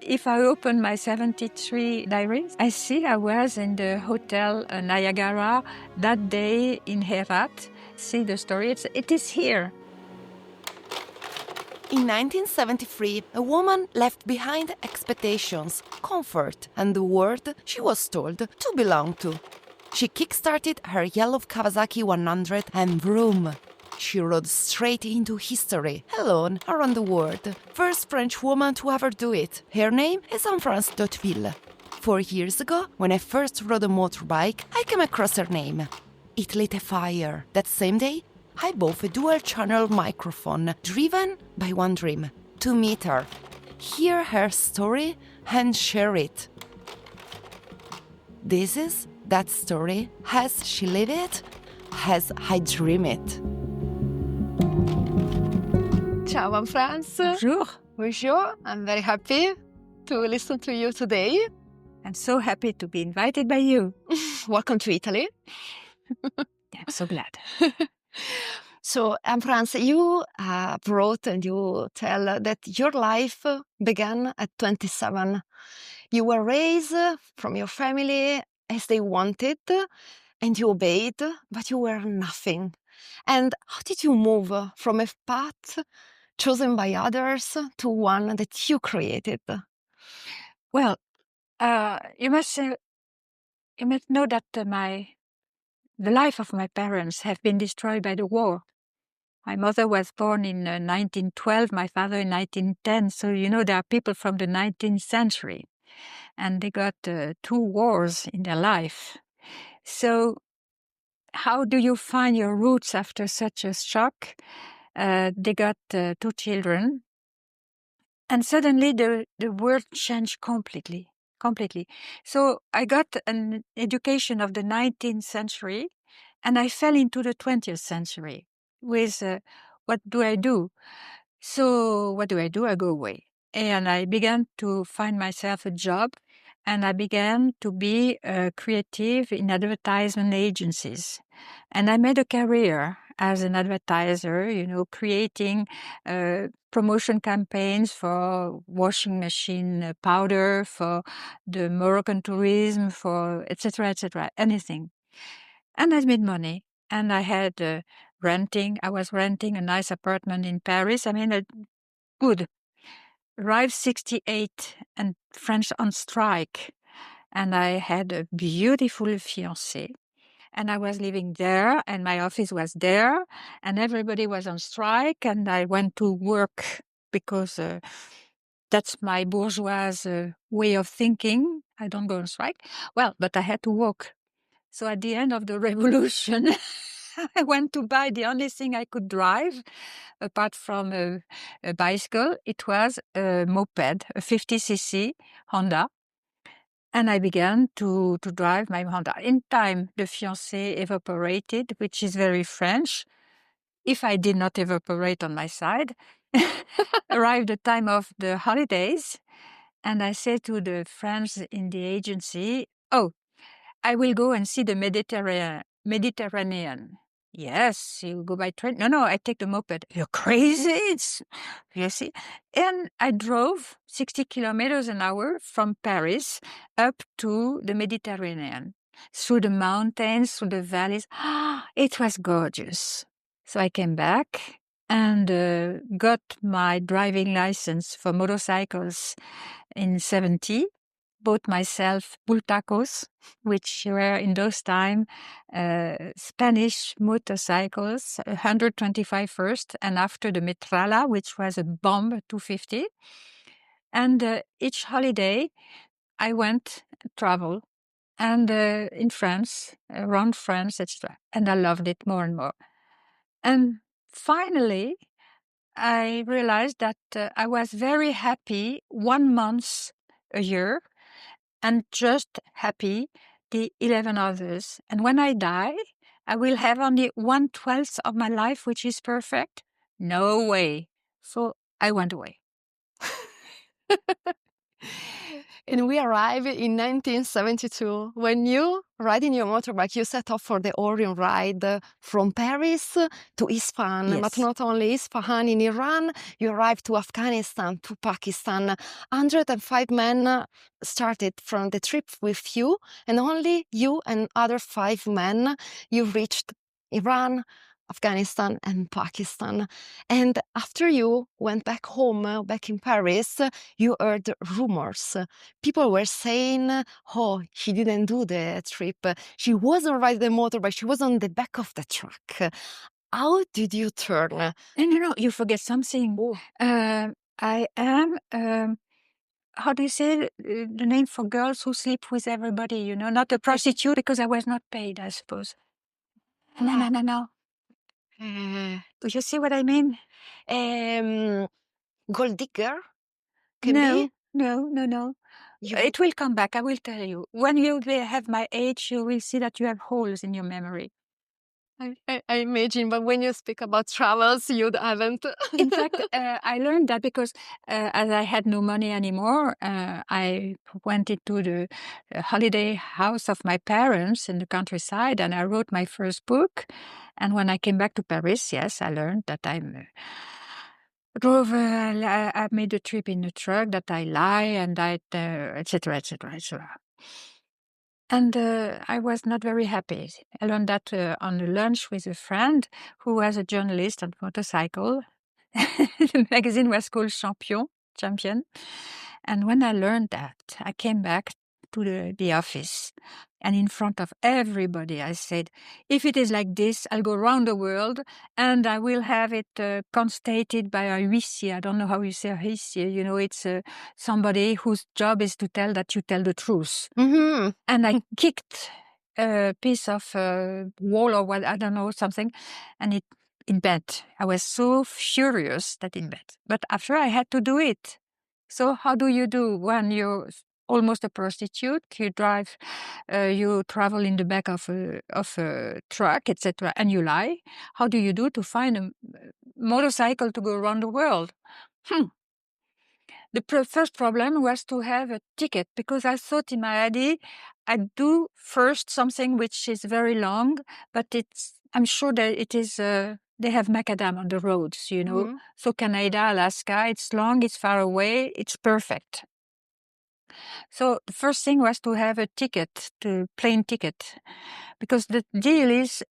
If I open my 73 diaries, I see I was in the hotel Niagara that day in Herat. See the story, it is here. In 1973, a woman left behind expectations, comfort, and the world she was told to belong to. She kick-started her Yellow Kawasaki 100 and vroom! She rode straight into history, alone, around the world. First French woman to ever do it. Her name is Anne-France Dautheville. 4 years ago, when I first rode a motorbike, I came across her name. It lit a fire. That same day, I bought a dual-channel microphone, driven by one dream: to meet her, hear her story, and share it. This is that story as she lived it, as I dream it. Ciao, Anne-France. Bonjour. Bonjour. I'm very happy to listen to you today. I'm so happy to be invited by you. Welcome to Italy. I'm so glad. So, Anne-France, you wrote and you tell that your life began at 27. You were raised from your family as they wanted, and you obeyed, but you were nothing. And how did you move from a path chosen by others to one that you created? Well, you must know that the life of my parents have been destroyed by the war. My mother was born in 1912, my father in 1910. So, there are people from the 19th century, and they got 2 wars in their life. So how do you find your roots after such a shock? They got 2 children, and suddenly the world changed completely. So I got an education of the 19th century, and I fell into the 20th century with what do I do? So what do? I go away. And I began to find myself a job, and I began to be creative in advertisement agencies. And I made a career as an advertiser, creating promotion campaigns for washing machine powder, for the Moroccan tourism, for etc., anything. And I made money. And I had I was renting a nice apartment in Paris. Good. Arrived 68 and French on strike. And I had a beautiful fiancé. And I was living there, and my office was there, and everybody was on strike, and I went to work because that's my bourgeois way of thinking. I don't go on strike. Well, but I had to work. So at the end of the revolution, I went to buy the only thing I could drive, apart from a bicycle. It was a moped, a 50cc Honda. And I began to drive my Honda. In time, the fiancé evaporated, which is very French. If I did not evaporate on my side, arrived the time of the holidays, and I said to the friends in the agency, "Oh, I will go and see the Mediterranean." "Yes, you go by train." No, I take the moped." "You're crazy, you see." And I drove 60 kilometers an hour from Paris up to the Mediterranean, through the mountains, through the valleys. It was gorgeous. So I came back and got my driving license for motorcycles in 70. Bought myself bultacos, which were in those times Spanish motorcycles, 125 first, and after the Metralla, which was a bomb 250. And each holiday, I went travel, and in France, around France, etc. And I loved it more and more. And finally, I realized that I was very happy 1 month a year, and just happy the 11 others. And when I die, I will have only 1/12 of my life, which is perfect? No way. So I went away. And we arrive in 1972, when you riding your motorbike, you set off for the Orion Raid from Paris to Isfahan. Yes. But not only Isfahan in Iran, you arrived to Afghanistan, to Pakistan. 105 men started from the trip with you, and only you and other 5 men, you reached Iran, Afghanistan and Pakistan. And after you went back home, back in Paris, you heard rumors. People were saying, oh, she didn't do the trip. She wasn't riding the motorbike. She was on the back of the truck. How did you turn? And you forget something. I am, how do you say the name for girls who sleep with everybody, not a prostitute because I was not paid, I suppose. No. Do you see what I mean? Gold digger? No. It will come back, I will tell you. When you will have my age, you will see that you have holes in your memory. I imagine, but when you speak about travels, you haven't. In fact, I learned that because as I had no money anymore, I went into the holiday house of my parents in the countryside and I wrote my first book. And when I came back to Paris, yes, I learned that I made a trip in a truck, that I lie and I, etc. And I was not very happy. I learned that on a lunch with a friend who was a journalist on motorcycle. The magazine was called Champion. And when I learned that, I came back to the office. And in front of everybody, I said, if it is like this, I'll go around the world and I will have it constated by a huissier. I don't know how you say huissier. It's somebody whose job is to tell that you tell the truth. Mm-hmm. And I kicked a piece of wall or what, I don't know, something, and it bent. I was so furious that it bent. But after I had to do it. So how do you do when you're almost a prostitute? You drive, you travel in the back of a truck, etc., and you lie. How do you do to find a motorcycle to go around the world? The first problem was to have a ticket because I thought in my idea I'd do first something which is very long, but I'm sure that it is. They have macadam on the roads, Mm-hmm. So Canada, Alaska, it's long, it's far away, it's perfect. So the first thing was to have a ticket, the plane ticket, because the deal is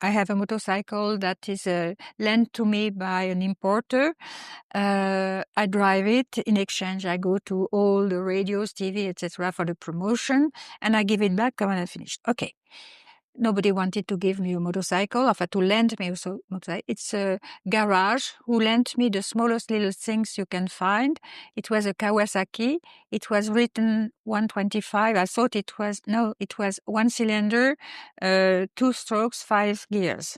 I have a motorcycle that is lent to me by an importer. I drive it. In exchange, I go to all the radios, TV, etc. for the promotion, and I give it back when I finished. Okay. Nobody wanted to give me a motorcycle, or to lend me a motorcycle. It's a garage who lent me the smallest little things you can find. It was a Kawasaki. It was written 125. I thought it was 1 cylinder, 2 strokes, 5 gears.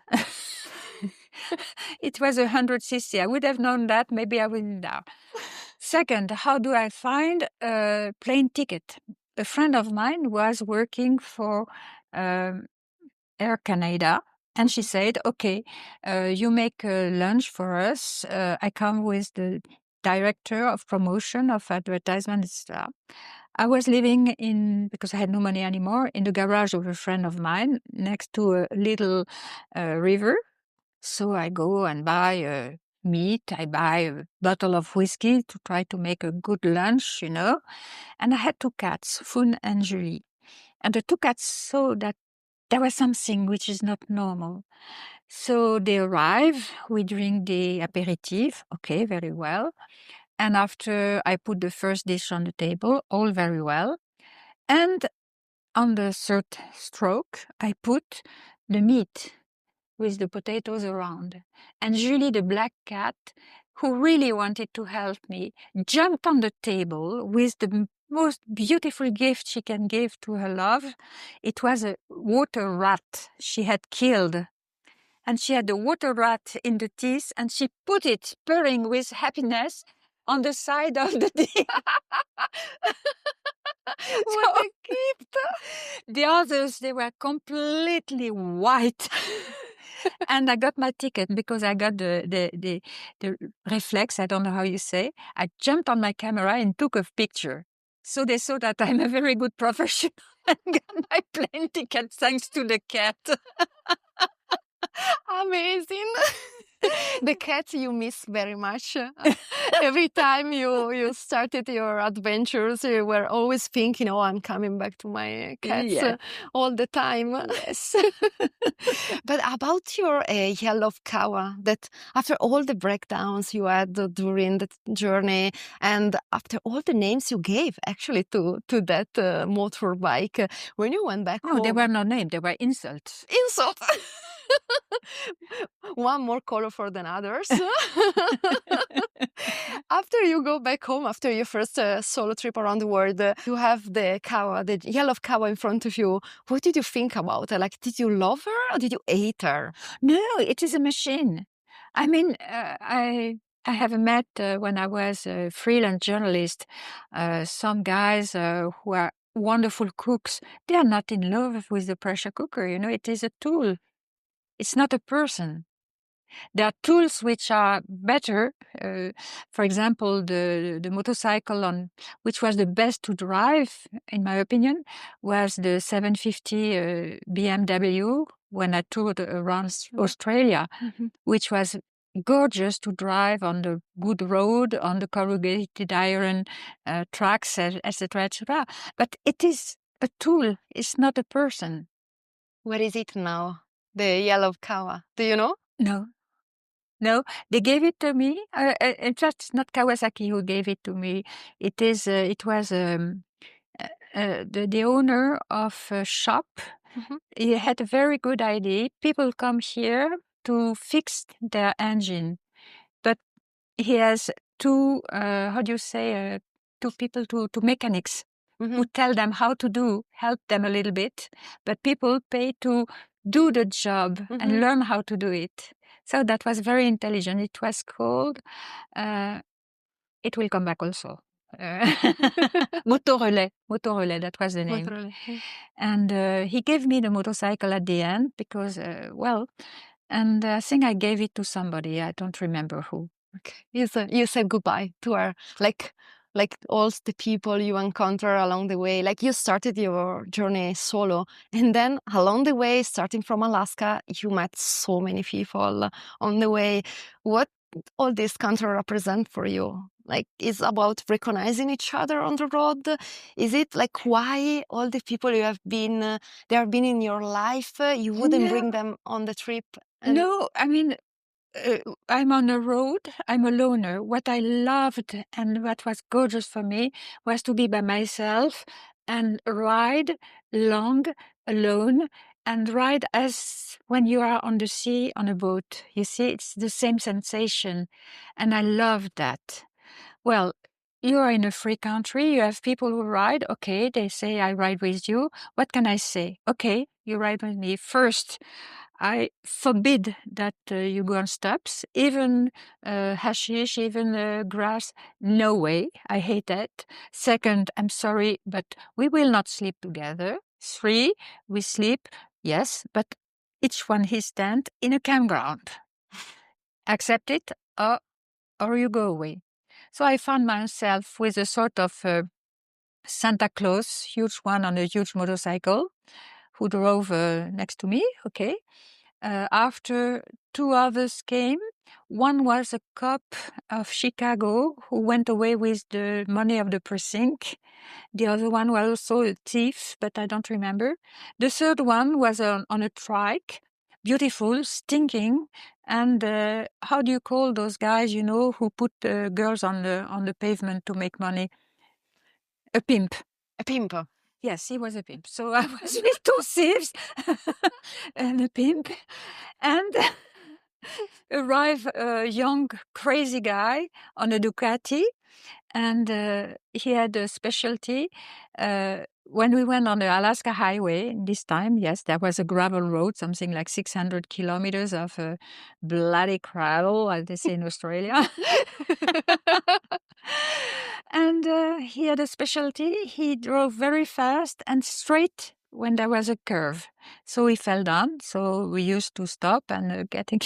It was 100cc. I would have known that. Maybe I wouldn't now. Second, how do I find a plane ticket? A friend of mine was working for Air Canada, and she said, okay, you make lunch for us. I come with the director of promotion, of advertisement, etc. I was living because I had no money anymore, in the garage of a friend of mine next to a little river. So I go and buy meat. I buy a bottle of whiskey to try to make a good lunch, And I had 2 cats, Fun and Julie. And the 2 cats saw that there was something which is not normal. So they arrive, we drink the aperitif, okay, very well. And after I put the first dish on the table, all very well. And on the third stroke, I put the meat with the potatoes around. And Julie, the black cat, who really wanted to help me, jumped on the table with the most beautiful gift she can give to her love. It was a water rat she had killed. And she had the water rat in the teeth, and she put it, purring with happiness, on the side of the dish. What a gift! The others, they were completely white. And I got my ticket because I got the reflex, I don't know how you say. I jumped on my camera and took a picture. So they saw that I'm a very good professional. and got my plane ticket thanks to the cat. Amazing. The cat you miss very much. Every time you started your adventures, you were always thinking, oh, I'm coming back to my cats Yeah. all the time. Yes. But about your Yellow Kawa, that after all the breakdowns you had during the journey and after all the names you gave actually to that motorbike, when you went back No, home... they were not named, they were insults. Insult! One more colorful than others. After you go back home, after your first solo trip around the world, you have the Kawa, the Yellow Kawa in front of you. What did you think about her? Like, did you love her or did you hate her? No, it is a machine. I mean, I have met when I was a freelance journalist, some guys who are wonderful cooks. They are not in love with the pressure cooker. You know, it is a tool. It's not a person. There are tools which are better. For example, the motorcycle on which was the best to drive, in my opinion, was the 750 BMW when I toured around Australia, which was gorgeous to drive on the good road, on the corrugated iron tracks, etc., etc. But it is a tool. It's not a person. Where is it now? The Yellow Kawa. Do you know? No, they gave it to me. In fact, it's not Kawasaki who gave it to me. It is. It was the owner of a shop. He had a very good idea. People come here to fix their engine, but he has two. How do you say? Two people, two mechanics who tell them how to help them a little bit. But people pay to do the job and learn how to do it. So that was very intelligent. It was called, it will come back also. Motorrelais, that was the name. Motorrelais. And he gave me the motorcycle at the end because, and I think I gave it to somebody. I don't remember who. Okay. You said goodbye to her, like all the people you encounter along the way. Like you started your journey solo, and then along the way, starting from Alaska, you met so many people on the way. What all this country represent for you? Like, is about recognizing each other on the road? Is it like why all the people you have been, they have been in your life, you wouldn't bring them on the trip? No, I mean, I'm on a road, I'm a loner. What I loved and what was gorgeous for me was to be by myself and ride long alone and ride as when you are on the sea on a boat. You see, it's the same sensation. And I loved that. Well, you are in a free country, you have people who ride. Okay, they say, I ride with you. What can I say? Okay, you ride with me. First, I forbid that you go on stops, even hashish, even grass. No way. I hate that. Second, I'm sorry, but we will not sleep together. 3, we sleep, yes, but each one his tent in a campground. Accept it or you go away. So I found myself with a sort of Santa Claus, huge one on a huge motorcycle, who drove next to me, okay. After 2 others came, one was a cop of Chicago who went away with the money of the precinct. The other one was also a thief, but I don't remember. The third one was on a trike, beautiful, stinking. And how do you call those guys, you know, who put girls on the pavement to make money? A pimp. A pimp. Yes, he was a pimp. So I was with 2 thieves and a pimp. And arrived a young, crazy guy on a Ducati. And he had a specialty. When we went on the Alaska highway, this time, yes, there was a gravel road, something like 600 kilometers of bloody gravel, as they say in Australia. And he had a specialty. He drove very fast and straight when there was a curve. So he fell down. So we used to stop and getting...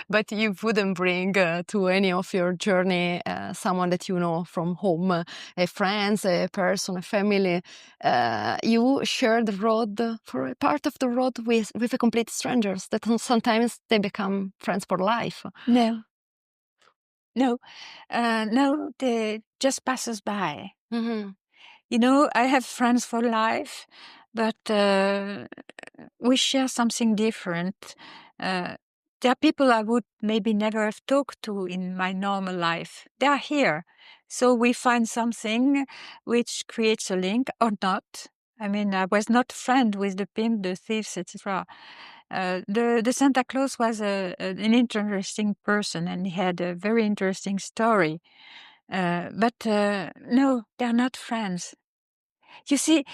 But you wouldn't bring to any of your journey someone that you know from home, a friend, a person, a family. You share the road for a part of the road with a complete strangers that sometimes they become friends for life. No, no, no, they just passes by. Mm-hmm. You know, I have friends for life, but we share something different. There are people I would maybe never have talked to in my normal life. They are here. So we find something which creates a link or not. I mean, I was not friend with the pimp, the thieves, etc. The Santa Claus was an interesting person, and he had a very interesting story. But no, they're not friends. You see,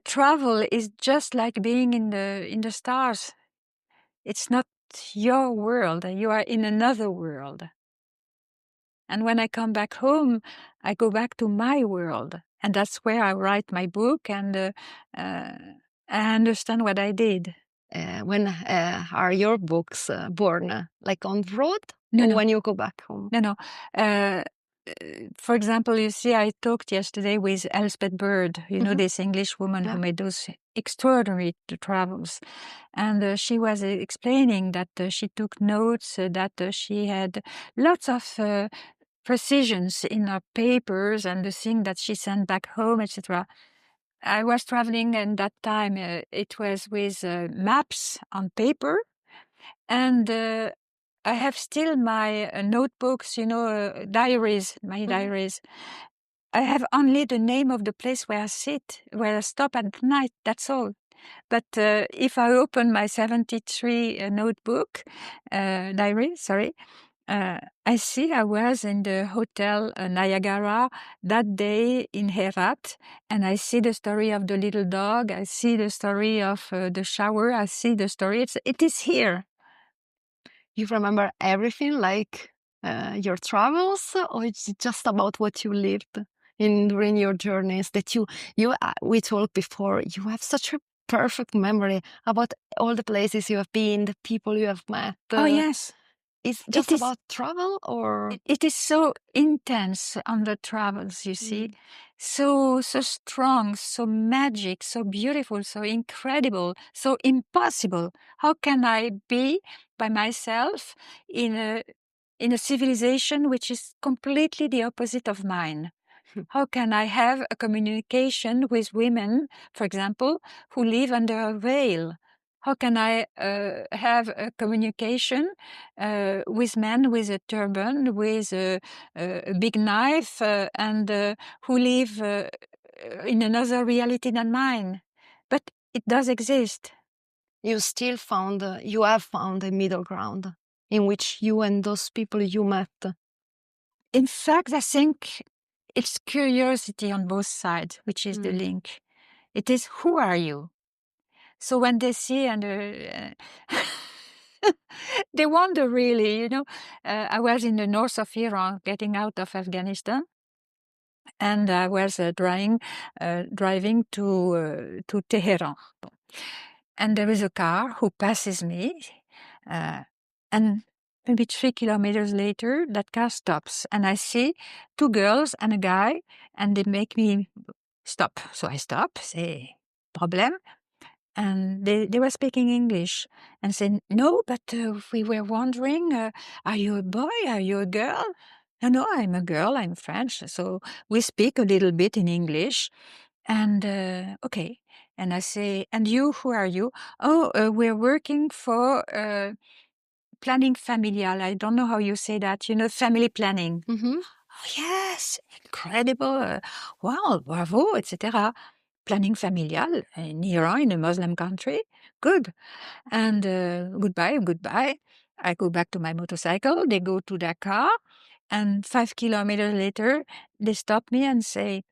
travel is just like being in the stars. It's not your world. You are in another world. And when I come back home, I go back to my world, and that's where I write my book, and I understand what I did. When are your books born? Like on the road, No, or no. when you go back home? No. For example, you see, I talked yesterday with Elspeth Bird, you know, this English woman who made those extraordinary travels. And she was explaining that she took notes, that she had lots of precisions in her papers and the thing that she sent back home, etc. I was traveling, and that time it was with maps on paper. And I have still my notebooks, you know, diaries, my diaries. I have only the name of the place where I sit, where I stop at night, that's all. But if I open my 73 notebook, diary, sorry, I see I was in the hotel Niagara that day in Herat, and I see the story of the little dog, I see the story of the shower, I see the story, it is here. You remember everything, like your travels, or it's just about what you lived during your journeys? That we talked before. You have such a perfect memory about all the places you have been, the people you have met. Oh, yes. It's just about travel, or it is so intense on the travels, you see. So strong, so magic, so beautiful, so incredible, so impossible. How can I be by myself in a civilization which is completely the opposite of mine? How can I have a communication with women, for example, who live under a veil? How can I have a communication with men with a turban, with a big knife, and who live in another reality than mine? But it does exist. you have found a middle ground in which you and those people you met? In fact, I think it's curiosity on both sides, which is the link. It is, who are you? So when they see and they wonder really, you know. I was in the north of Iran, getting out of Afghanistan, and I was driving to Tehran. And there is a car who passes me, and maybe 3 kilometers later, that car stops, and I see 2 girls and a guy, and they make me stop. So I stop, say, problem. And they were speaking English and said, no, but we were wondering, are you a boy? Are you a girl? No, I'm a girl. I'm French. So we speak a little bit in English. And okay. And I say, and you, who are you? Oh, we're working for planning familial. I don't know how you say that, you know, family planning. Mm-hmm. Oh, yes, incredible. Wow, bravo, etc. Planning familial in Iran, in a Muslim country. Good. And goodbye. I go back to my motorcycle. They go to their car. And 5 kilometers later, they stop me and say,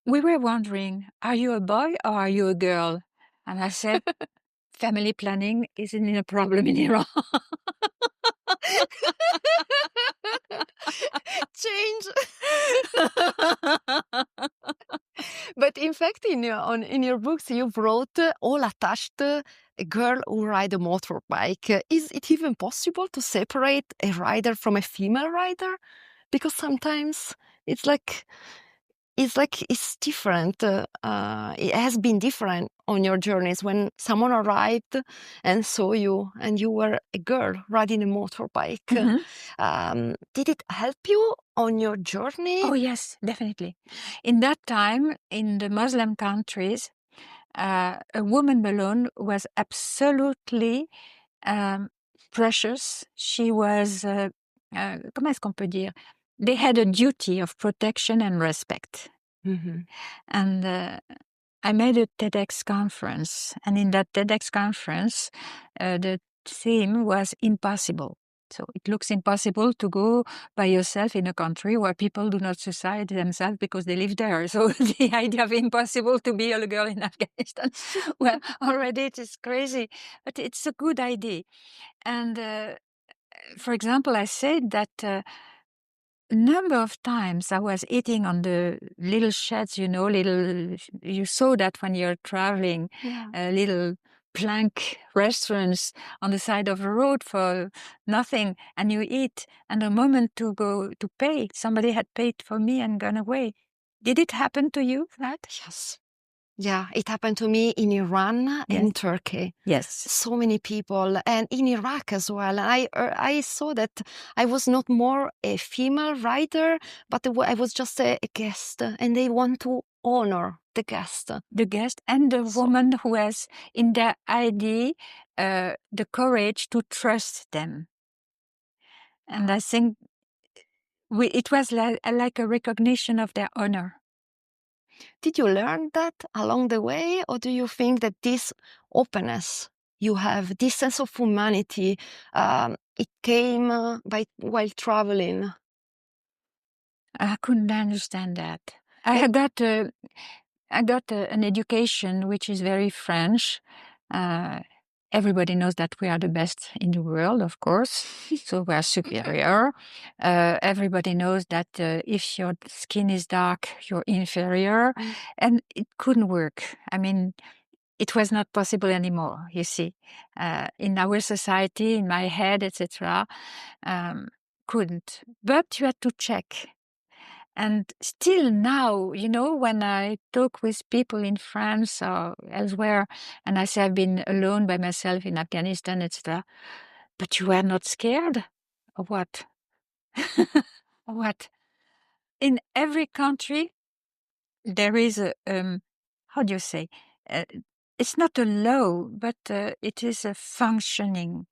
we were wondering, are you a boy or are you a girl? And I said, family planning isn't a problem in Iran. Change. But in fact, in your books, you wrote all attached a girl who ride a motorbike. Is it even possible to separate a rider from a female rider? Because sometimes it's like it's different. It has been different on your journeys when someone arrived and saw you, and you were a girl riding a motorbike. Did it help you on your journey? Oh, yes, definitely. In that time, in the Muslim countries, a woman alone was absolutely precious. She was, comment est-ce qu'on peut dire? They had a duty of protection and respect. And I made a TEDx conference, and in that TEDx conference, the theme was impossible. So it looks impossible to go by yourself in a country where people do not suicide themselves because they live there. So the idea of impossible to be a girl in Afghanistan, well, already it is crazy, but it's a good idea. And for example, I said that a number of times I was eating on the little sheds, you saw that when you're traveling, little plank restaurants on the side of the road for nothing, and you eat, and the moment to go to pay, somebody had paid for me and gone away. Did it happen to you, that? Yes. Yeah, it happened to me in Iran and Turkey. Yes. So many people, and in Iraq as well. I saw that I was not more a female rider, but I was just a guest, and they want to honor the guest. The guest and the woman who has in their ID the courage to trust them. And I think it was like a recognition of their honor. Did you learn that along the way, or do you think that this openness you have, this sense of humanity, it came while traveling? I couldn't understand that. I got an education which is very French. Everybody knows that we are the best in the world, of course, so we are superior. Everybody knows that if your skin is dark, you're inferior, and it couldn't work. I mean, it was not possible anymore, you see. In our society, in my head, etc., couldn't. But you had to check. And still now, when I talk with people in France or elsewhere, and I say I've been alone by myself in Afghanistan, etc., but you were not scared? Or what? What? In every country, there is a, how do you say? It's not a law, but it is a functioning.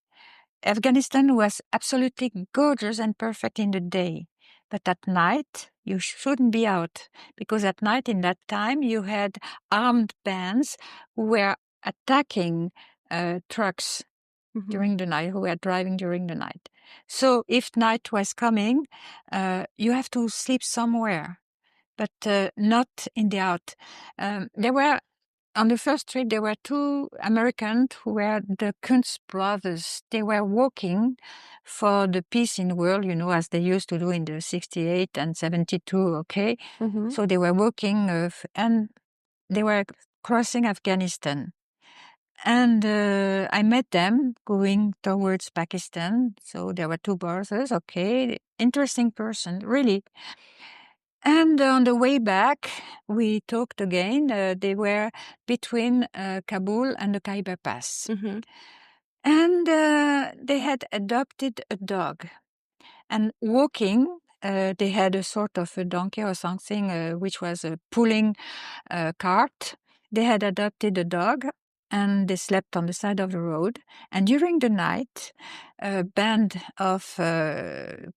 Afghanistan was absolutely gorgeous and perfect in the day. But at night, you shouldn't be out, because at night, in that time, you had armed bands who were attacking trucks during the night, who were driving during the night. So if night was coming, you have to sleep somewhere, but not in the out. On the first trip, there were two Americans who were the Kuntz brothers. They were working for the peace in the world, as they used to do in the 68 and 72, okay? So they were working and they were crossing Afghanistan. And I met them going towards Pakistan. So there were two brothers, okay? Interesting person, really. And on the way back, we talked again. They were between Kabul and the Khyber Pass. And they had adopted a dog. And walking, they had a sort of a donkey or something, which was a pulling cart. They had adopted a dog, and they slept on the side of the road. And during the night, a band of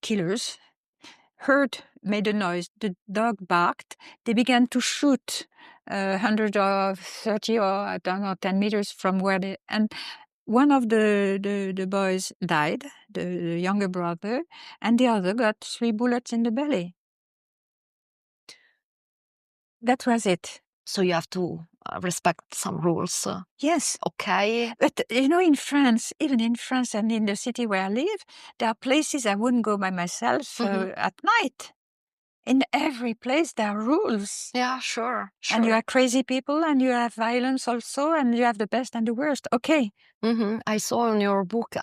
killers made a noise. The dog barked. They began to shoot 100 or 30 or, I don't know, 10 meters from where they... And one of the boys died, the younger brother, and the other got 3 bullets in the belly. That was it. So you have to respect some rules. Yes. Okay. But, in France, even in France and in the city where I live, there are places I wouldn't go by myself at night. in every place there are rules. Yeah, sure. And you have crazy people, and you have violence also, and you have the best and the worst. Okay. I saw in your book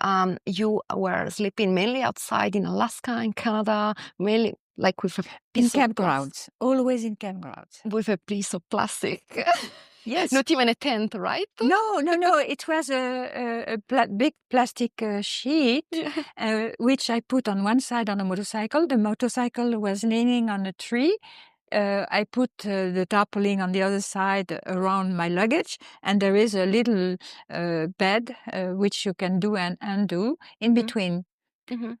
you were sleeping mainly outside in Alaska, in Canada, mainly like with a In piece of campgrounds, always in campgrounds. with a piece of plastic. Yes. Not even a tent, right? No. It was a big plastic sheet, which I put on one side on a motorcycle. The motorcycle was leaning on a tree. I put the tarpaulin on the other side around my luggage, and there is a little bed which you can do and undo in between. Mm-hmm.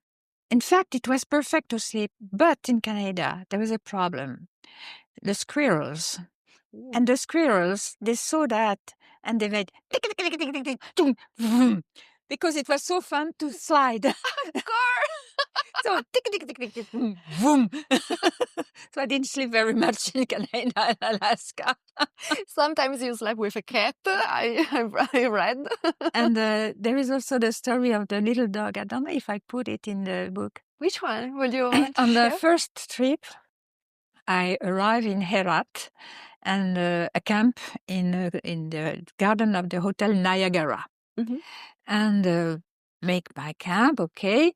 In fact, it was perfect to sleep, but in Canada, there was a problem. The squirrels. Ooh. And the squirrels, they saw that, and they made tick, tick, tick, tick, tick, tick, tung, vroom, because it was so fun to slide. So tick, tick, tick, tick, tick, vroom. So I didn't sleep very much in Canada and Alaska. Sometimes you sleep with a cat, I read. And there is also the story of the little dog. I don't know if I put it in the book. Which one will you On the share? first trip, I arrived in Herat and a camp in the garden of the Hotel Niagara. Mm-hmm. And make my camp, okay.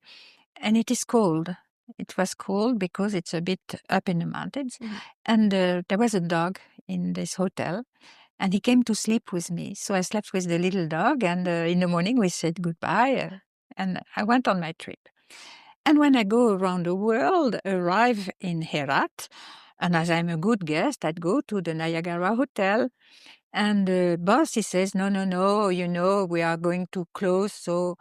And it is cold. It was cold because it's a bit up in the mountains. Mm-hmm. And there was a dog in this hotel, and he came to sleep with me. So I slept with the little dog, and in the morning we said goodbye, and I went on my trip. And when I go around the world, arrive in Herat, and as I'm a good guest, I'd go to the Niagara Hotel. And the boss, he says, no, we are going to close, so...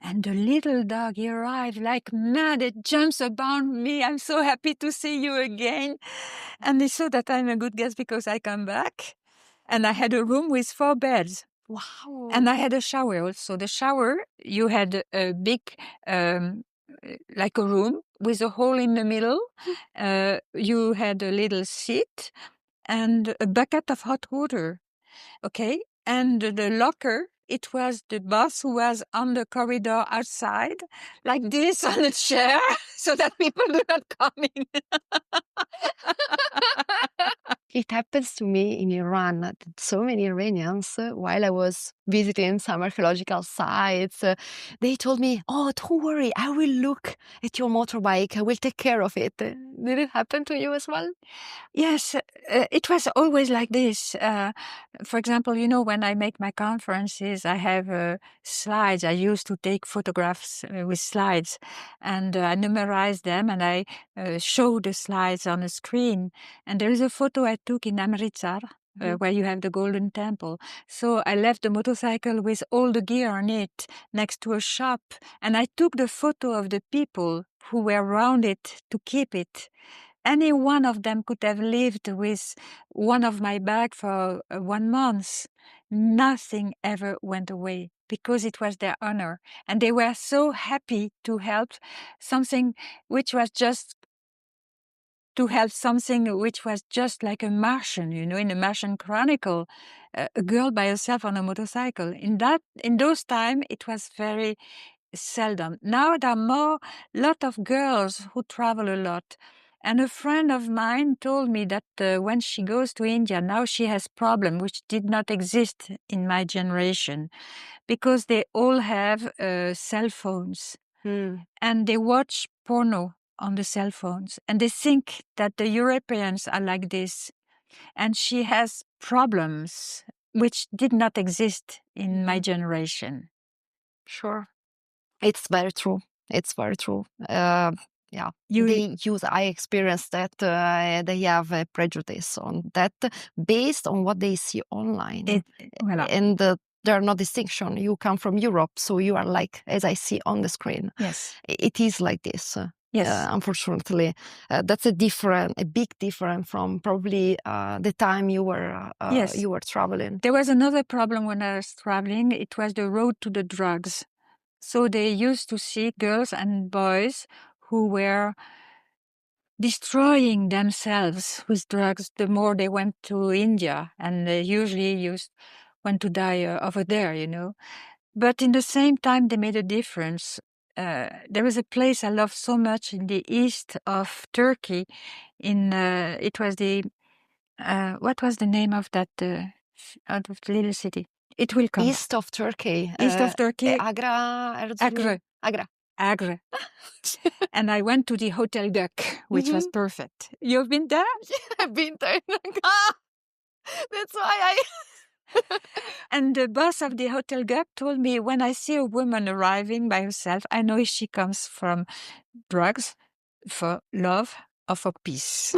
And the little dog, he arrived like mad. It jumps about me. I'm so happy to see you again. And they saw that I'm a good guest because I come back. And I had a room with 4 beds. Wow. And I had a shower also. The shower, you had a big, like a room with a hole in the middle. You had a little seat and a bucket of hot water. Okay. And the locker, it was the boss who was on the corridor outside, like this on a chair, so that people do not come in. It happens to me in Iran that so many Iranians, while I was visiting some archaeological sites, they told me, "Oh, don't worry, I will look at your motorbike. I will take care of it." Did it happen to you as well? Yes, it was always like this. For example, when I make my conferences, I have slides. I used to take photographs with slides, and I memorize them, and I show the slides on a screen. And there is a photo I took in Amritsar, where you have the Golden Temple. So I left the motorcycle with all the gear on it next to a shop, and I took the photo of the people who were around it to keep it. Any one of them could have lived with one of my bags for 1 month. Nothing ever went away because it was their honor. And they were so happy to help something which was just like a Martian, in a Martian Chronicle, a girl by herself on a motorcycle. In those times, it was very seldom. Now there are lot of girls who travel a lot. And a friend of mine told me that when she goes to India, now she has problems which did not exist in my generation, because they all have cell phones. And they watch porno on the cell phones, and they think that the Europeans are like this. And she has problems which did not exist in my generation. Sure. It's very true. It's very true. Yeah, I experienced that they have a prejudice on that based on what they see online. And there are no distinction. You come from Europe, so you are like, as I see on the screen. Yes. It is like this. Yes. Unfortunately, that's a big difference from probably the time you were traveling. There was another problem when I was traveling. It was the road to the drugs. So they used to see girls and boys who were destroying themselves with drugs the more they went to India, and they usually went to die over there, But in the same time, they made a difference. there is a place I love so much in the east of Turkey. It was what was the name of that out of the little city? It will come. East of Turkey. East of Turkey. Agra, Agre. Agra. Agre. And I went to the Hotel Duck, which was perfect. You've been there? I've been there. That's why And the boss of the Hotel Duck told me, when I see a woman arriving by herself, I know if she comes from drugs, for love, or for peace.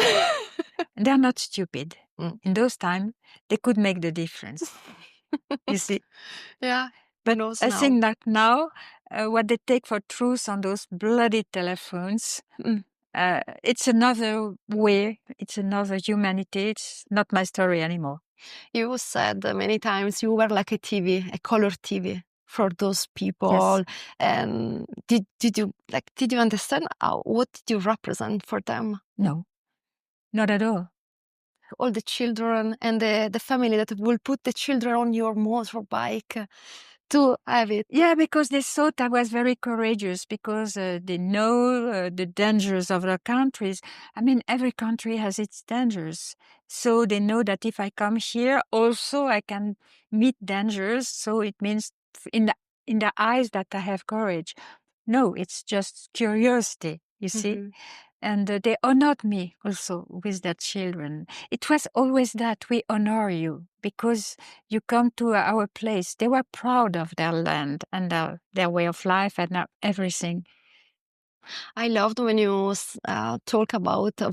They're not stupid. In those times, they could make the difference. You see? Yeah. But I think that now, what they take for truth on those bloody telephones, it's another way, it's another humanity. It's not my story anymore. You said many times you were like a TV, a color TV for those people. Yes. And did you understand what did you represent for them? No, not at all. All the children and the family that will put the children on your motorbike to have it. Yeah, because they thought I was very courageous, because they know the dangers of their countries. I mean, every country has its dangers. So they know that if I come here, also I can meet dangers. So it means in the eyes that I have courage. No, it's just curiosity, you see? And they honored me also with their children. It was always that we honor you because you come to our place. They were proud of their land and their way of life and everything. I loved when you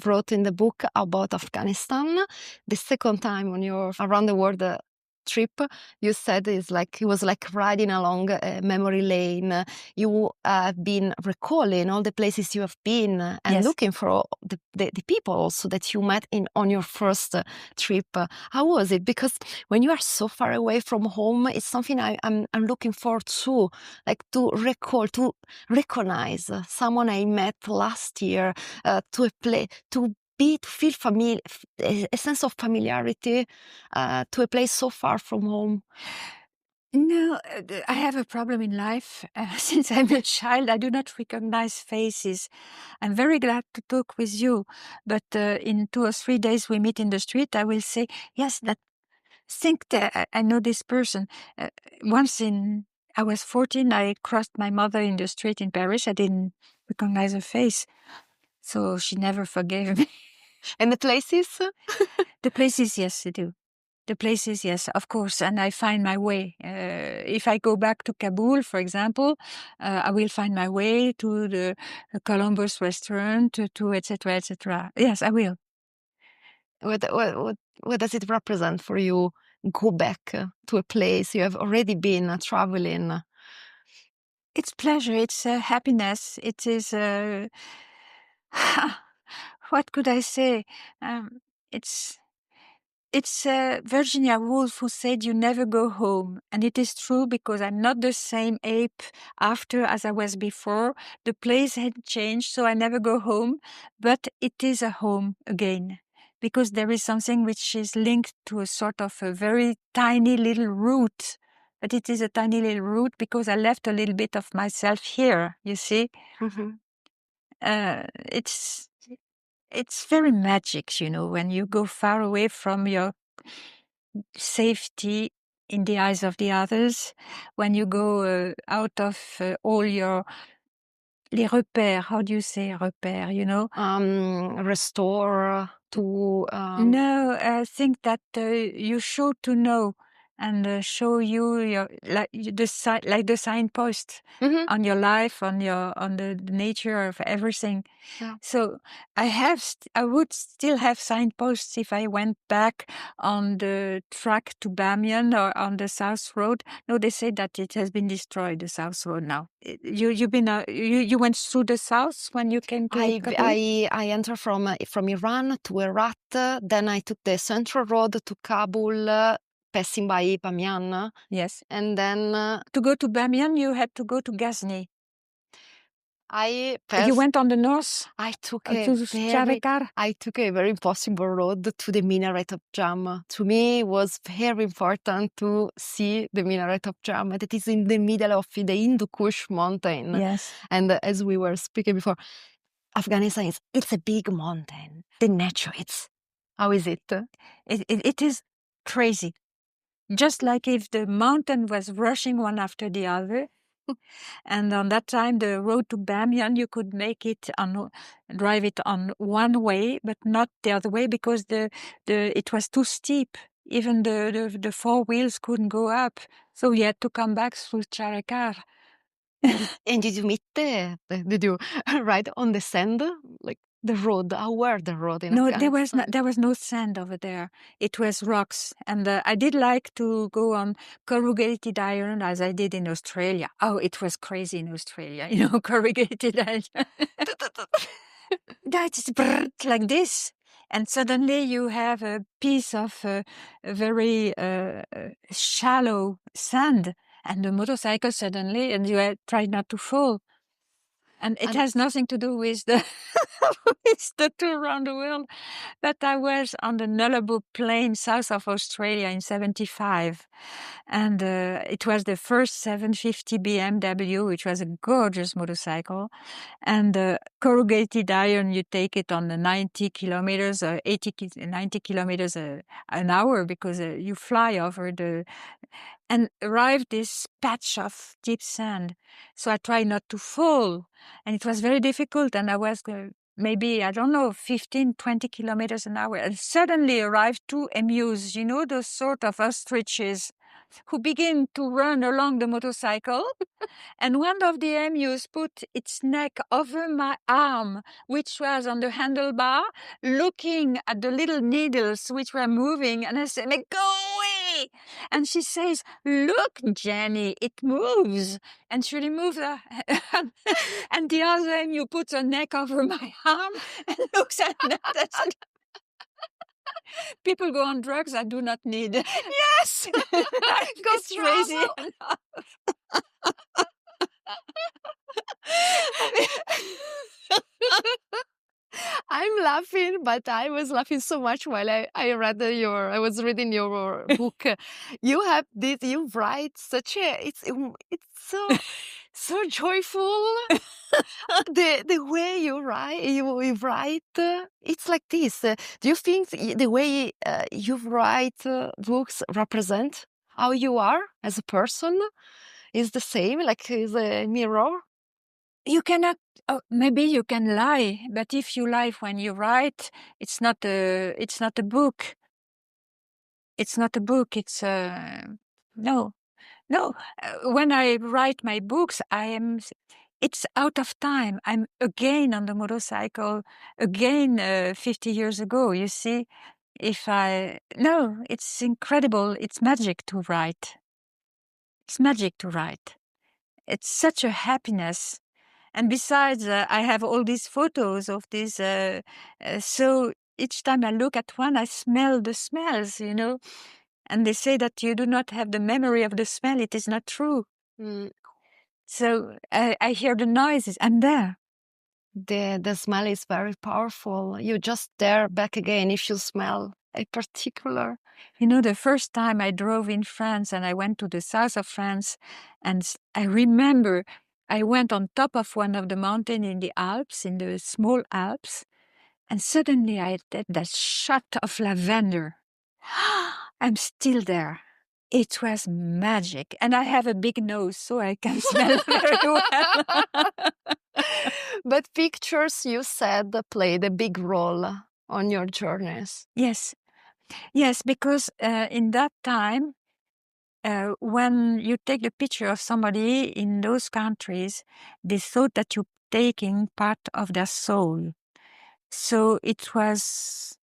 wrote in the book about Afghanistan. The second time on your around the world trip, you said it was like riding along a memory lane. You have been recalling all the places you have been and looking for the people also that you met on your first trip. How was it? Because when you are so far away from home, it's something I'm looking for too, like to recall, to recognize someone I met last year, to feel familiar, a sense of familiarity to a place so far from home. No, I have a problem in life. Since I'm a child, I do not recognize faces. I'm very glad to talk with you, but in 2 or 3 days we meet in the street, I will say, yes, I know this person. Once I was 14, I crossed my mother in the street in Paris. I didn't recognize her face, so she never forgave me. And the places? The places, yes, I do. The places, yes, of course, and I find my way. If I go back to Kabul, for example, I will find my way to the Columbus restaurant, to etc., etc. Yes, I will. What does it represent for you? Go back to a place you have already been traveling. It's pleasure. It's happiness. It is. What could I say? It's Virginia Woolf who said, "You never go home." And it is true, because I'm not the same ape after as I was before. The place had changed, so I never go home. But it is a home again, because there is something which is linked to a sort of a very tiny little root. But it is a tiny little root because I left a little bit of myself here, you see? It's very magic, when you go far away from your safety in the eyes of the others, when you go out of all your les repères. How do you say repères, Restore to... No, I think that you show to know and show you the signpost on your life, on the nature of everything. Yeah. So I would still have signposts if I went back on the track to Bamiyan or on the South Road. No, they say that it has been destroyed, the South Road now. You went through the South when you came to Kabul? I entered from Iran to Herat, then I took the Central Road to Kabul, passing by Bamiyan. Yes. And then... to go to Bamiyan, you had to go to Ghazni. You went on the north I took to a very Charekar? I took a very impossible road to the minaret of Jam. To me, it was very important to see the minaret of Jam that is in the middle of the Hindu Kush mountain. Yes. And as we were speaking before, Afghanistan it's a big mountain. The nature, how is it? It is crazy. Just like if the mountain was rushing one after the other. And on that time, the road to Bamiyan, you could drive it on one way, but not the other way because it was too steep. Even the four wheels couldn't go up. So you had to come back through Charekar. And did you meet did you ride on the sand? Like the road, how were the road in No, Afghanistan? there was no sand over there. It was rocks. And I did like to go on corrugated iron as I did in Australia. Oh, it was crazy in Australia, corrugated iron. That's like this. And suddenly you have a piece of very shallow sand and the motorcycle suddenly, and you try not to fall. And it has nothing to do with the with the tour around the world. But I was on the Nullarbor Plain, south of Australia in 1975. And it was the first 750 BMW, which was a gorgeous motorcycle. And corrugated iron, you take it on the 90 kilometers or 90 kilometers an hour because you fly over and arrived this patch of deep sand. So I tried not to fall. And it was very difficult. And I was maybe, 15, 20 kilometers an hour. And suddenly arrived two emus, those sort of ostriches who begin to run along the motorcycle. And one of the emus put its neck over my arm, which was on the handlebar, looking at the little needles which were moving. And I said, go away. And she says, look, Jenny, it moves. And she removes her. And the other emu puts her neck over my arm and looks at me. People go on drugs I do not need. Yes! It's crazy. I'm laughing, but I was laughing so much while I was reading your book. You write it's so joyful. The way you write, it's like this. Do you think the way you write books represent how you are as a person? Is the same, like is a mirror? You cannot. Maybe you can lie, but if you lie when you write, it's not a book. It's not a book. It's no. When I write my books, it's out of time. I'm again on the motorcycle, again 50 years ago. You see, it's incredible. It's magic to write. It's magic to write. It's such a happiness. And besides, I have all these photos of this. So each time I look at one, I smell the smells, And they say that you do not have the memory of the smell. It is not true. Mm. So I hear the noises. I'm there. The smell is very powerful. You're just there back again if you smell a particular. The first time I drove in France and I went to the south of France, and I remember I went on top of one of the mountains in the Alps, in the small Alps, and suddenly I had that shot of lavender. I'm still there. It was magic. And I have a big nose, so I can smell very well. But pictures, you said, played a big role on your journeys. Yes, because in that time, when you take the picture of somebody in those countries, they thought that you're taking part of their soul. So it was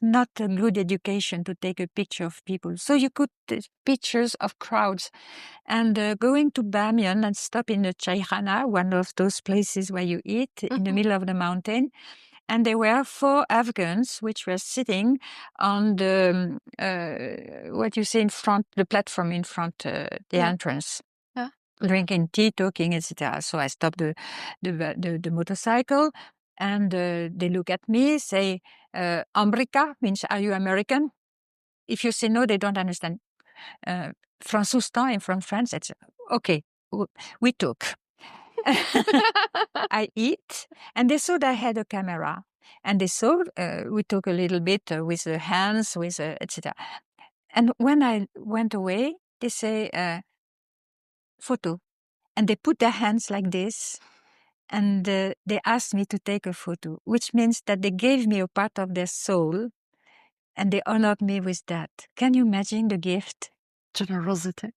not a good education to take a picture of people. So you could take pictures of crowds. And going to Bamiyan and stop in the Chaikhana, one of those places where you eat in the middle of the mountain. And there were 4 Afghans which were sitting on the, in front, the platform in front, the entrance. Yeah. drinking tea, talking, etc. So I stop the motorcycle, and they look at me, say, "Ambrica," means, "Are you American?" If you say no, they don't understand. Francoustan from France, it's okay. We talk. I eat, and they saw that I had a camera, and they saw we talk a little bit with the hands, with etc. And when I went away, they say photo, and they put their hands like this, and they asked me to take a photo, which means that they gave me a part of their soul, and they honored me with that. Can you imagine the gift? Generosity.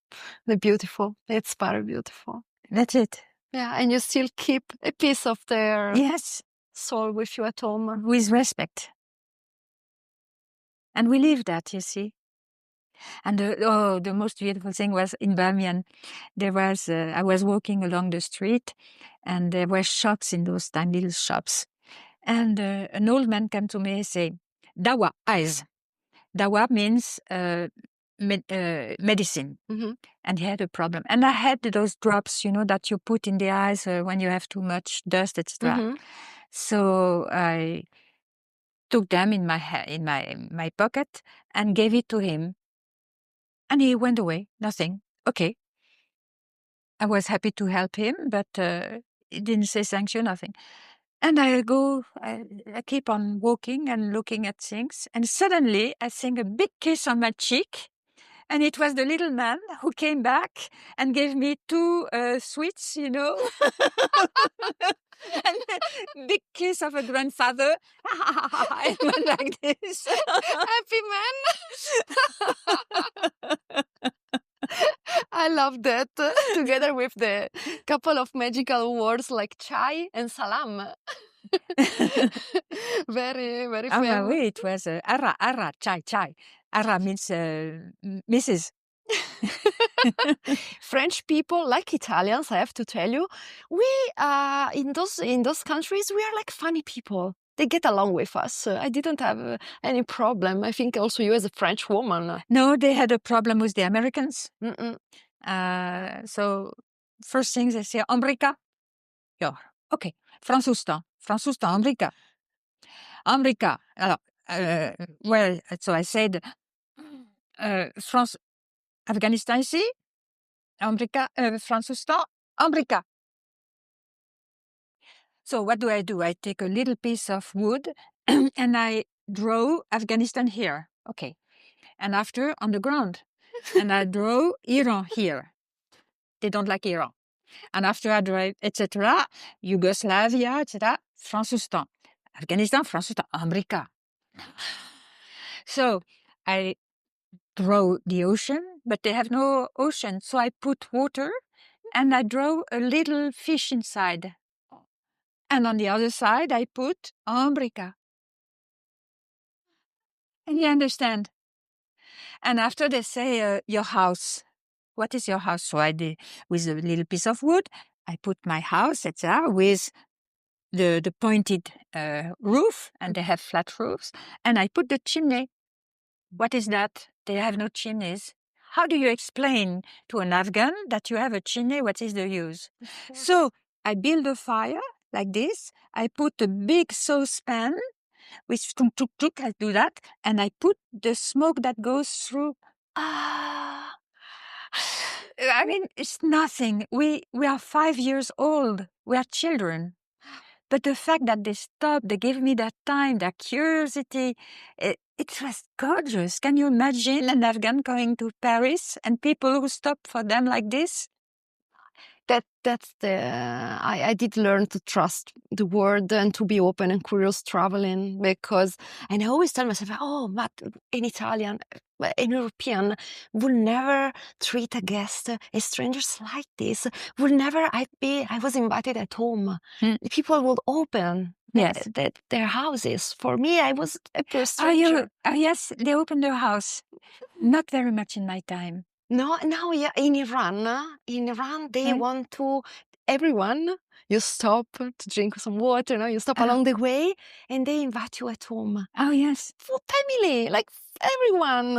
The beautiful. It's very beautiful. That's it. Yeah, and you still keep a piece of their Yes, soul with you at home. with respect. And we live that, you see. And the most beautiful thing was in Bamiyan. There was I was walking along the street, and there were shops in those tiny little shops. And an old man came to me and said, "Dawa, eyes." Dawa means medicine. Mm-hmm. And he had a problem. And I had those drops, that you put in the eyes when you have too much dust, etc. Mm-hmm. So I took them in my pocket and gave it to him. And he went away. Nothing. Okay. I was happy to help him, but he didn't say thank you, nothing. And I keep on walking and looking at things. And suddenly I think a big kiss on my cheek. And it was the little man who came back and gave me 2 sweets, and a big kiss of a grandfather. I went like this. Happy man. I love that. Together with the couple of magical words like chai and salam. Very, very Oh, famous. oui, it was ara, chai. Ara means Mrs. French people, like Italians, I have to tell you, we in those countries we are like funny people. They get along with us. I didn't have any problem. I think also you as a French woman. No, they had a problem with the Americans. Mm-mm. So first thing they say, "Ambrica." Yeah, okay. Francoustan, Ambrica. Ambrica. Alors, well, so I said, France, Afghanistan ici, Ambrica, Francoustan, Ambrica. So what do? I take a little piece of wood and I draw Afghanistan here. Okay. And after on the ground. And I draw Iran here. They don't like Iran. And after I draw, etc., Yugoslavia, etc., Francoustan. Afghanistan, Francoustan, America. So I draw the ocean, but they have no ocean. So I put water and I draw a little fish inside. And on the other side, I put America. And you understand? And after they say, your house. What is your house? So I did with a little piece of wood. I put my house, etc., with the pointed roof, and they have flat roofs. And I put the chimney. What is that? They have no chimneys. How do you explain to an Afghan that you have a chimney? What is the use? So I build a fire like this. I put a big saucepan with tuk, I do that. And I put the smoke that goes through. I mean, it's nothing. We are 5 years old. We are children. But the fact that they stopped, they gave me that time, that curiosity, it was gorgeous. Can you imagine an Afghan going to Paris and people who stop for them like this? That's I did learn to trust the world and to be open and curious traveling, because I always tell myself, oh, but an Italian, an European will never treat a guest, a strangers like this. Will never. I was invited at home. People would open their houses. For me, I was a stranger. Yes, they opened their house. Not very much in my time. No, yeah, in Iran, they want to everyone, you stop to drink some water, you stop along the way, and they invite you at home. Oh, yes. For family, like everyone,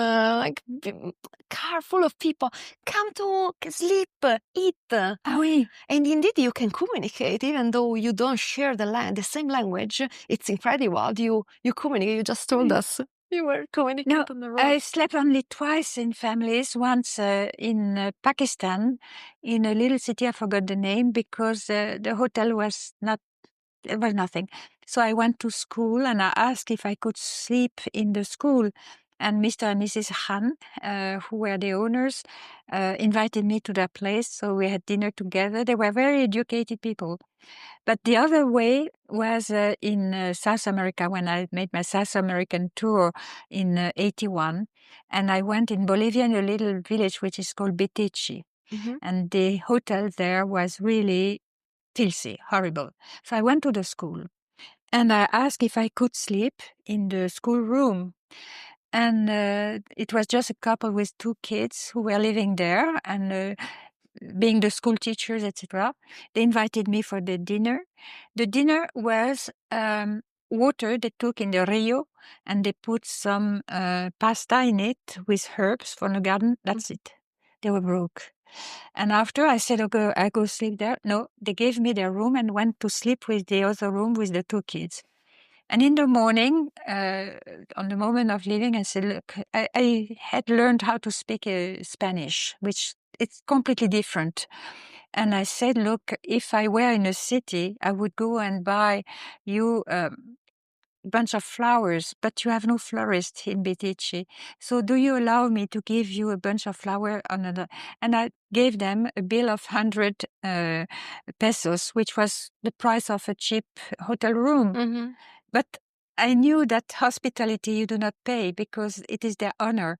car full of people, come to sleep, eat. Ah oui. And indeed, you can communicate, even though you don't share the same language. It's incredible how you communicate. You just told us you were communicating No, on the road. I slept only twice in families. Once in Pakistan, in a little city, I forgot the name, because the hotel was not, there was nothing. So I went to school and I asked if I could sleep in the school. And Mr. and Mrs. Khan, who were the owners, invited me to their place. So we had dinner together. They were very educated people. But the other way was in South America, when I made my South American tour in 81. And I went in Bolivia, in a little village which is called Betici. Mhm. And the hotel there was really filthy, horrible. So I went to the school and I asked if I could sleep in the school room. And it was just a couple with 2 kids who were living there, and being the school teachers, etc. They invited me for the dinner. The dinner was water they took in the Rio, and they put some pasta in it with herbs from the garden. That's it. They were broke. And after I said, okay, I go sleep there. No, they gave me their room and went to sleep with the other room with the 2 kids. And in the morning, on the moment of leaving, I said, look, I had learned how to speak Spanish, which it's completely different. And I said, look, if I were in a city, I would go and buy you a bunch of flowers, but you have no florist in Betici. So do you allow me to give you a bunch of flowers? And I gave them a bill of 100 pesos, which was the price of a cheap hotel room. Mm-hmm. But I knew that hospitality you do not pay because it is their honor.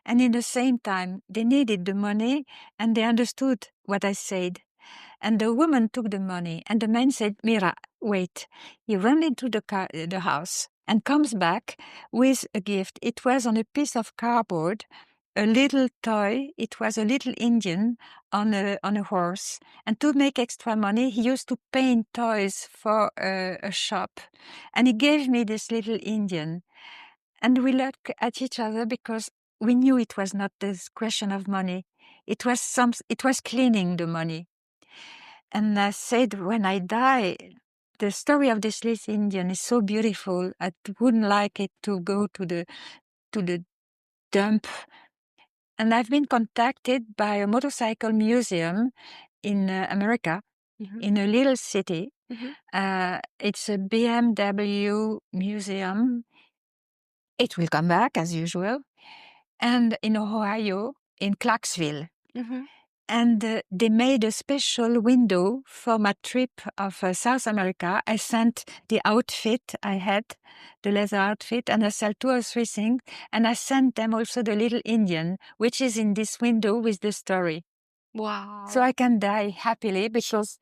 And in the same time, they needed the money and they understood what I said. And the woman took the money and the man said, Mira, wait. He ran into the house and comes back with a gift. It was on a piece of cardboard, a little toy. It was a little Indian on a horse. And to make extra money, he used to paint toys for a shop. And he gave me this little Indian. And we looked at each other because we knew it was not this question of money. It was cleaning the money. And I said, when I die, the story of this little Indian is so beautiful. I wouldn't like it to go to the dump. And I've been contacted by a motorcycle museum in America, in a little city. It's a BMW museum. It will come back as usual. And in Ohio, in Clarksville. And they made a special window for my trip of South America. I sent the outfit I had, the leather outfit, and I sell 2 or 3 things. And I sent them also the little Indian, which is in this window with the story. Wow. So I can die happily because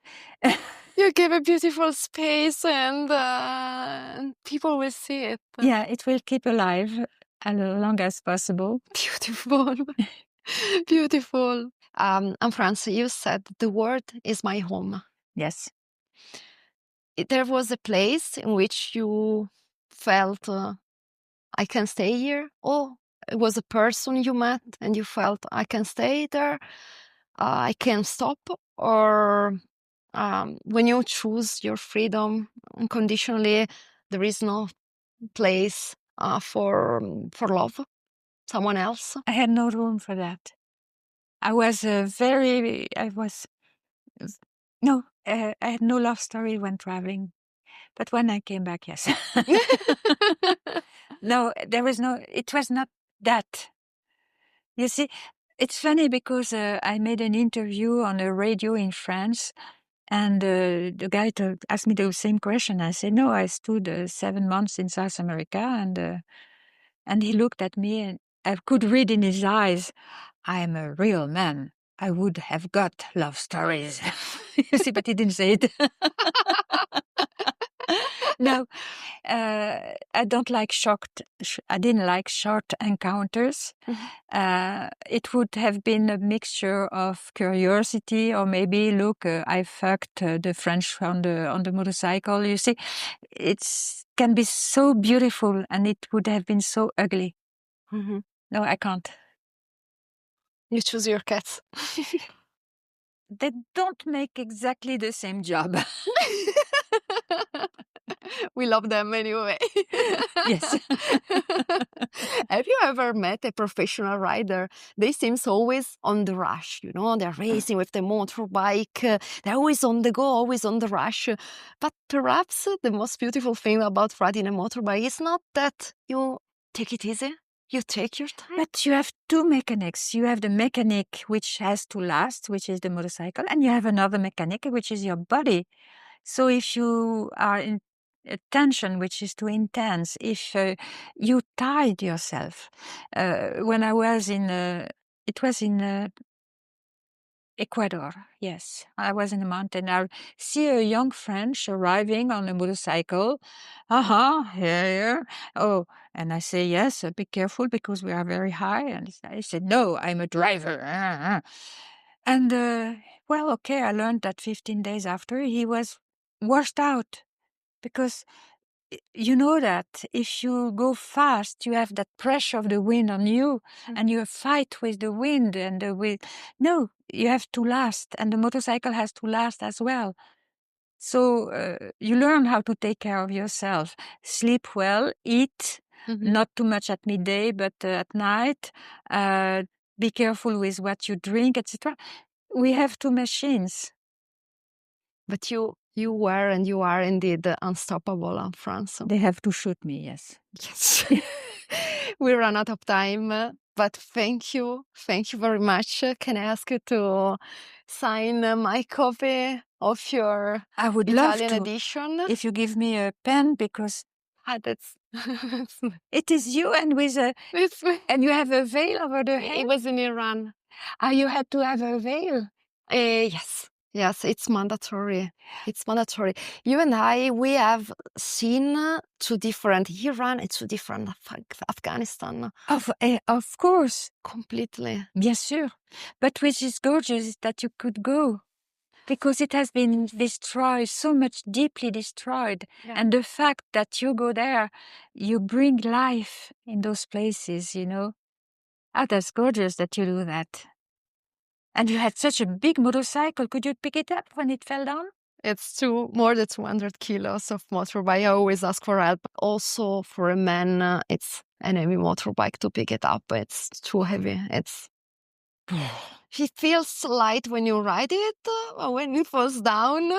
you gave a beautiful space and people will see it. Yeah, it will keep alive as long as possible. Beautiful. Beautiful. Anne-France, you said the world is my home. Yes. There was a place in which you felt, I can stay here? Or it was a person you met and you felt, I can stay there? I can stop? Or when you choose your freedom unconditionally, there is no place for love, someone else? I had no room for that. I had no love story when traveling. But when I came back, yes. No, it was not that. You see, it's funny because I made an interview on a radio in France, and the guy asked me the same question. I said, no, I stood 7 months in South America, and he looked at me, and I could read in his eyes, I am a real man. I would have got love stories. You see, but he didn't say it. No, I don't like I didn't like short encounters. It would have been a mixture of curiosity, or maybe, look, I fucked the French on the motorcycle. You see, can be so beautiful, and it would have been so ugly. No, I can't. You choose your cats. They don't make exactly the same job. We love them anyway. Yes. Have you ever met a professional rider? They seem always on the rush, they're racing with the motorbike. They're always on the go, always on the rush. But perhaps the most beautiful thing about riding a motorbike is not that you take it easy. You take your time. But you have two mechanics. You have the mechanic which has to last, which is the motorcycle, and you have another mechanic, which is your body. So if you are in a tension which is too intense, if you tired yourself. When I was it was in Ecuador, yes. I was in a mountain. I see a young French arriving on a motorcycle. Here. Oh, and I say, yes, be careful because we are very high. And I said, no, I'm a driver. And, well, okay, I learned that 15 days after he was washed out because you know that if you go fast, you have that pressure of the wind on you and you fight with the wind and the wind. No, you have to last, and the motorcycle has to last as well. So you learn how to take care of yourself. Sleep well, eat, not too much at midday, but at night. Be careful with what you drink, etc. We have two machines. But you were and you are indeed unstoppable, Anne-France. They have to shoot me, yes. Yes. We run out of time, but thank you very much. Can I ask you to sign my copy of your I would Italian love to, edition? if you give me a pen, because That's it is you, and and you have a veil over the head. It was in Iran. You had to have a veil. Yes, it's mandatory. It's mandatory. You and I, we have seen two different Iran and two different Afghanistan. Of course. Completely. Bien sûr. But which is gorgeous is that you could go. Because it has been destroyed, so much deeply destroyed. Yeah. And the fact that you go there, you bring life in those places, that's gorgeous that you do that. And you had such a big motorcycle. Could you pick it up when it fell down? It's more than 200 kilos of motorbike. I always ask for help. Also, for a man, it's an heavy motorbike to pick it up. It's too heavy. It feels light when you ride it, when it falls down.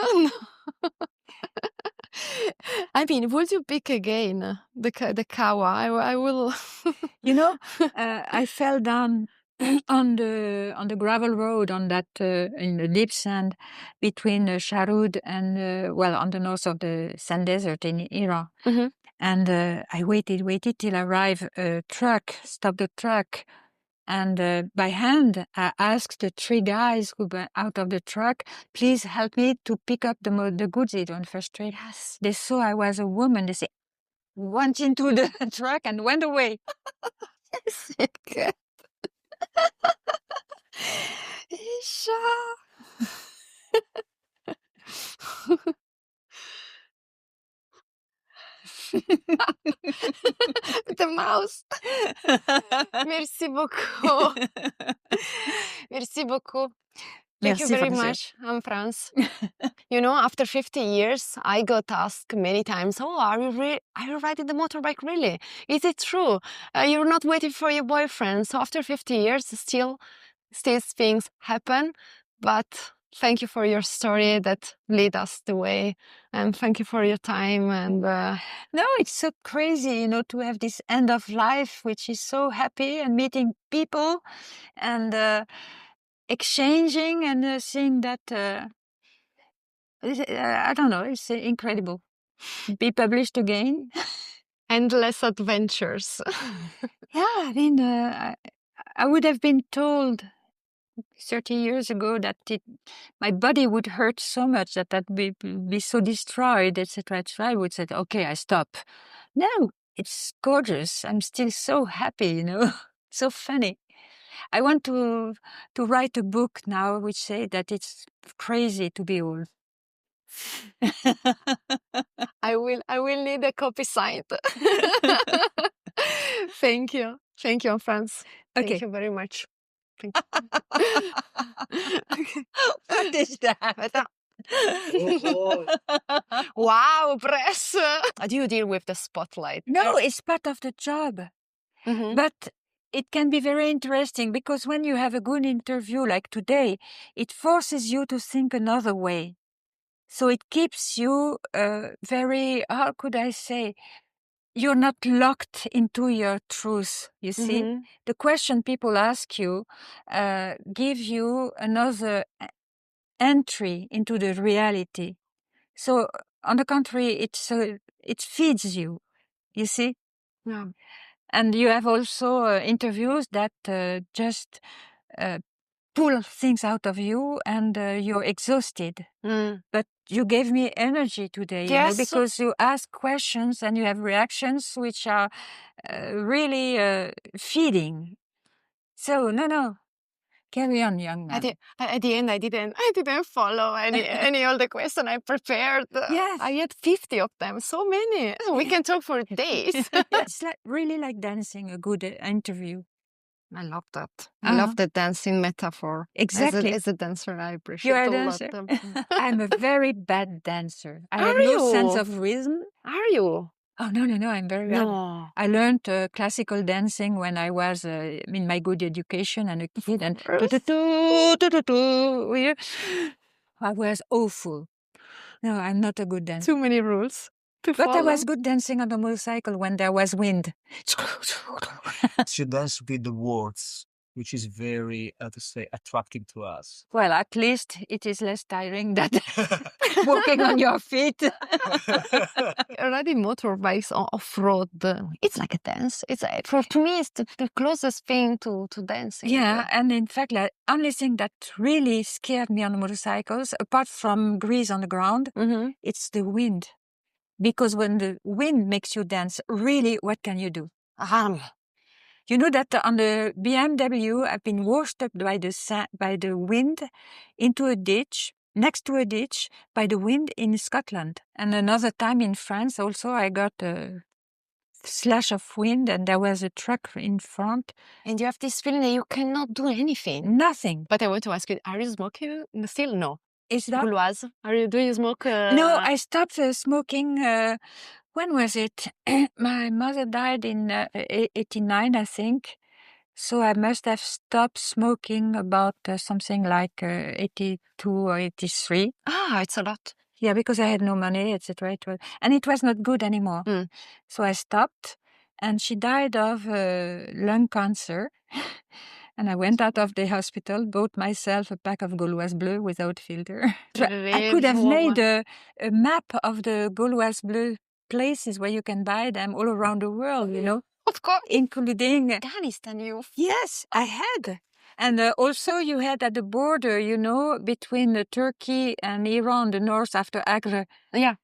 I mean, would you pick again the Kawa? I will. I fell down on the gravel road on that in the deep sand between Sharud and on the north of the sand desert in Iran. And I waited till arrived a truck, stopped the truck. And by hand, I asked the three guys who were out of the truck, please help me to pick up the goods. They don't frustrate. Yes. They saw I was a woman. They said, went into the truck and went away. Yes, okay. Isha. The mouse. Merci beaucoup. Merci beaucoup. Thank you very much, Anne-France. After 50 years, I got asked many times, are you riding the motorbike really? Is it true? You're not waiting for your boyfriend. So after 50 years, still things happen. But thank you for your story that led us the way. And thank you for your time. And no, it's so crazy, to have this end of life, which is so happy, and meeting people and exchanging and seeing that, I don't know, it's incredible. Be published again. Endless adventures. Yeah, I mean, I would have been told 30 years ago that my body would hurt so much that I'd be so destroyed, etc. I would say, okay, I stop. No, it's gorgeous. I'm still so happy, so funny. I want to write a book now which say that it's crazy to be old. I will need a copy signed. Thank you, Anne-France. Okay. Thank you very much. Thank you. What is that? Wow, press! How do you deal with the spotlight? No, it's part of the job. Mm-hmm. But it can be very interesting because when you have a good interview like today, it forces you to think another way. So it keeps you very, how could I say, you're not locked into your truth, you see? Mm-hmm. The question people ask you give you another entry into the reality. So on the contrary, it feeds you, you see? Yeah. And you have also interviews that just pull things out of you and you're exhausted. Mm. But you gave me energy today, Yes. because you ask questions and you have reactions which are really feeding. So, no, carry on, young man. At the end, I didn't follow any of the questions I prepared. Yes. I had 50 of them, so many. We can talk for days. It's really like dancing, a good interview. I love that. I love the dancing metaphor. Exactly. As a dancer, I appreciate You're a a dancer? lot. I'm a very bad dancer. I have Are no sense you? of rhythm. Are you? Oh, no, I'm very bad. No. I learned classical dancing when I was in my good education and a kid. And I was awful. No, I'm not a good dancer. Too many rules to follow. But I was good dancing on the motorcycle when there was wind. She dances with the words, which is very, attractive to us. Well, at least it is less tiring than walking on your feet. Riding motorbikes off-road, it's like a dance. To me, it's the closest thing to dancing. Yeah, and in fact, the only thing that really scared me on motorcycles, apart from grease on the ground, it's the wind. Because when the wind makes you dance, really, what can you do? You know that on the BMW, I've been washed up by the wind into a ditch, next to a ditch, by the wind in Scotland. And another time in France also, I got a slash of wind and there was a truck in front. And you have this feeling that you cannot do anything. Nothing. But I want to ask you, are you smoking? Still no. Is that? Gauloise, do you smoke? No, I stopped smoking. When was it? My mother died in 89, I think. So I must have stopped smoking about something like 82 or 83. Ah, it's a lot. Yeah, because I had no money, etc. And it was not good anymore. So I stopped, and she died of lung cancer. And I went out of the hospital, bought myself a pack of Gauloise Bleu without filter. I could have made a map of the Gauloise Bleu places where you can buy them all around the world, Of course. Including Afghanistan, Yes, I had. And also you had at the border, between Turkey and Iran, the north after Agra. Yeah.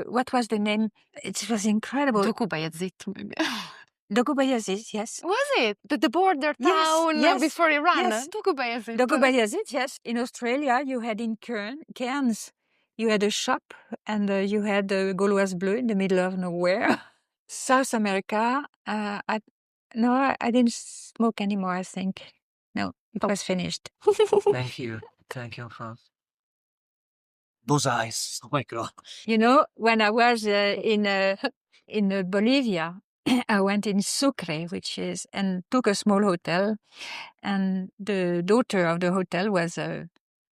What was the name? It was incredible. Doku Bayazit, maybe. Doku Bayazit, yes. Was it? The border town before Iran? Yes. Doku Bayazit. Doku Bayazit, yes. In Australia, you had in Cairns, you had a shop and you had Gauloise Bleu in the middle of nowhere. South America, I didn't smoke anymore, I think. No, it was finished. Thank you, Franz. Those eyes, oh my God. When I was in Bolivia, I went in Sucre, and took a small hotel. And the daughter of the hotel was a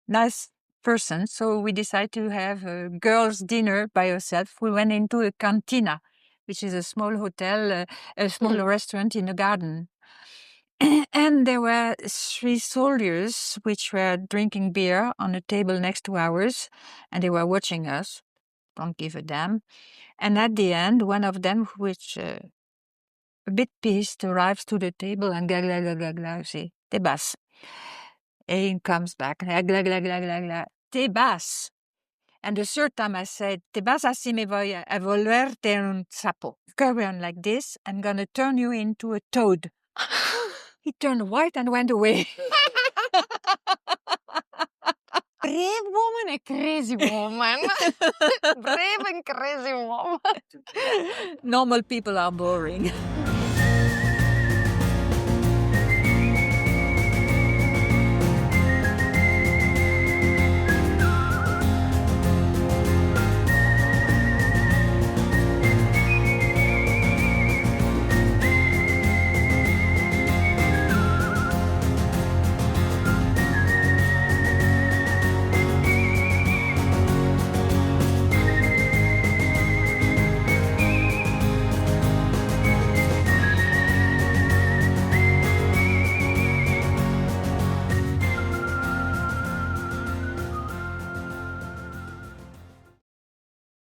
nice person. So we decided to have a girls' dinner by herself. We went into a cantina, which is a small hotel, a small restaurant in a garden. And there were 3 soldiers which were drinking beer on a table next to ours, and they were watching us. Don't give a damn. And at the end, one of them, which a bit pissed, arrives to the table and say, "Te vas." he comes back. Te vas. And the third time I said, te vas así me voy a volverte un sapo. Carry on like this, I'm going to turn you into a toad. He turned white and went away. Brave woman and crazy woman. Brave and crazy woman. Normal people are boring.